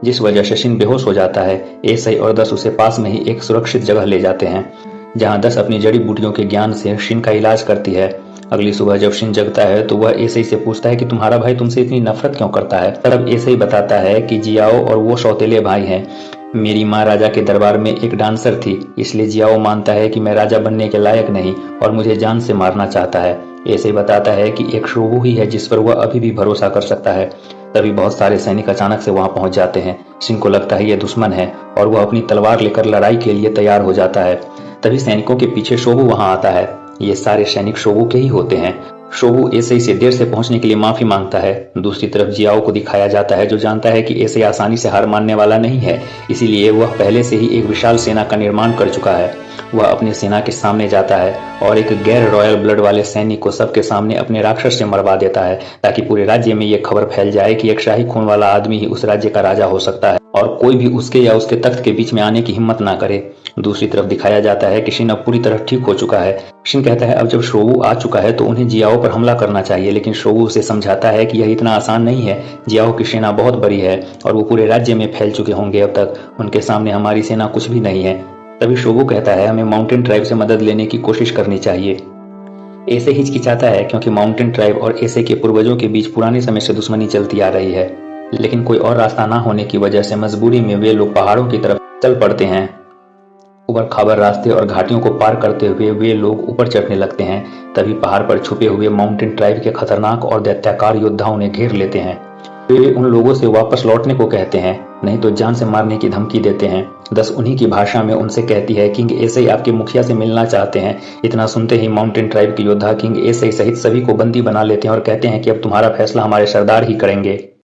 जिस वजह से शिन बेहोश हो जाता है। एसाई और 10 उसे पास में ही एक सुरक्षित जगह ले जाते हैं, जहां 10 अपनी जड़ी बूटियों के ज्ञान से शिन का इलाज करती है। अगली सुबह जब शिन जगता है तो वह एसाई से पूछता है कि तुम्हारा भाई तुमसे इतनी नफरत क्यों करता है। तब एसाई बताता है कि जियाओ और वो सौतेले भाई हैं। मेरी माँ राजा के दरबार में एक डांसर थी, इसलिए जियाओ मानता है कि मैं राजा बनने के लायक नहीं और मुझे जान से मारना चाहता है। एसाई बताता है कि एक शोबू ही है जिस पर वह अभी भी भरोसा कर सकता है। तभी बहुत सारे सैनिक अचानक से वहां पहुंच जाते हैं। शिन को लगता है ये दुश्मन है और वह अपनी तलवार लेकर लड़ाई के लिए तैयार हो जाता है। तभी सैनिकों के पीछे शोबू वहां आता है। ये सारे सैनिक शोबू के ही होते हैं। शोबू एसाई से देर से पहुंचने के लिए माफी मांगता है। दूसरी तरफ जियाओ को दिखाया जाता है, जो जानता है कि एसाई आसानी से हार मानने वाला नहीं है, इसीलिए वह पहले से ही एक विशाल सेना का निर्माण कर चुका है। वह अपनी सेना के सामने जाता है और एक गैर रॉयल ब्लड वाले सैनिक को सबके सामने अपने राक्षस से मरवा देता है, ताकि पूरे राज्य में यह खबर फैल जाए कि एक शाही खून वाला आदमी ही उस राज्य का राजा हो सकता है और कोई भी उसके या उसके तख्त के बीच में आने की हिम्मत ना करे। दूसरी तरफ दिखाया जाता है कि शिन अब पूरी तरह ठीक हो चुका है। शिन कहता है अब जब शोबू आ चुका है तो उन्हें जियाओ पर हमला करना चाहिए, लेकिन शोबू उसे समझाता है कि यह इतना आसान नहीं है। जियाओ की सेना बहुत बड़ी है और वो पूरे राज्य में फैल चुके होंगे, अब तक उनके सामने हमारी सेना कुछ भी नहीं है। तभी शोबू कहता है हमें माउंटेन ट्राइब से मदद लेने की कोशिश करनी चाहिए। एसे हिचकिचाता है क्योंकि माउंटेन ट्राइब और एसे के पूर्वजों के बीच पुराने समय से दुश्मनी चलती आ रही है, लेकिन कोई और रास्ता ना होने की वजह से मजबूरी में वे लोग पहाड़ों की तरफ चल पड़ते हैं। उबड़ खाबड़ रास्ते और घाटियों को पार करते हुए वे लोग ऊपर चढ़ने लगते हैं। तभी पहाड़ पर छुपे हुए माउंटेन ट्राइब के खतरनाक और दैत्याकार योद्धा उन्हें घेर लेते हैं। वे उन लोगों से वापस लौटने को कहते हैं, नहीं तो जान से मारने की धमकी देते हैं। 10 उन्हीं की भाषा में उनसे कहती है किंग एसाई आपके मुखिया से मिलना चाहते हैं। इतना सुनते ही माउंटेन ट्राइब के योद्धा किंग एसाई सहित सभी को बंदी बना लेते हैं और कहते हैं कि अब तुम्हारा फैसला हमारे सरदार ही करेंगे।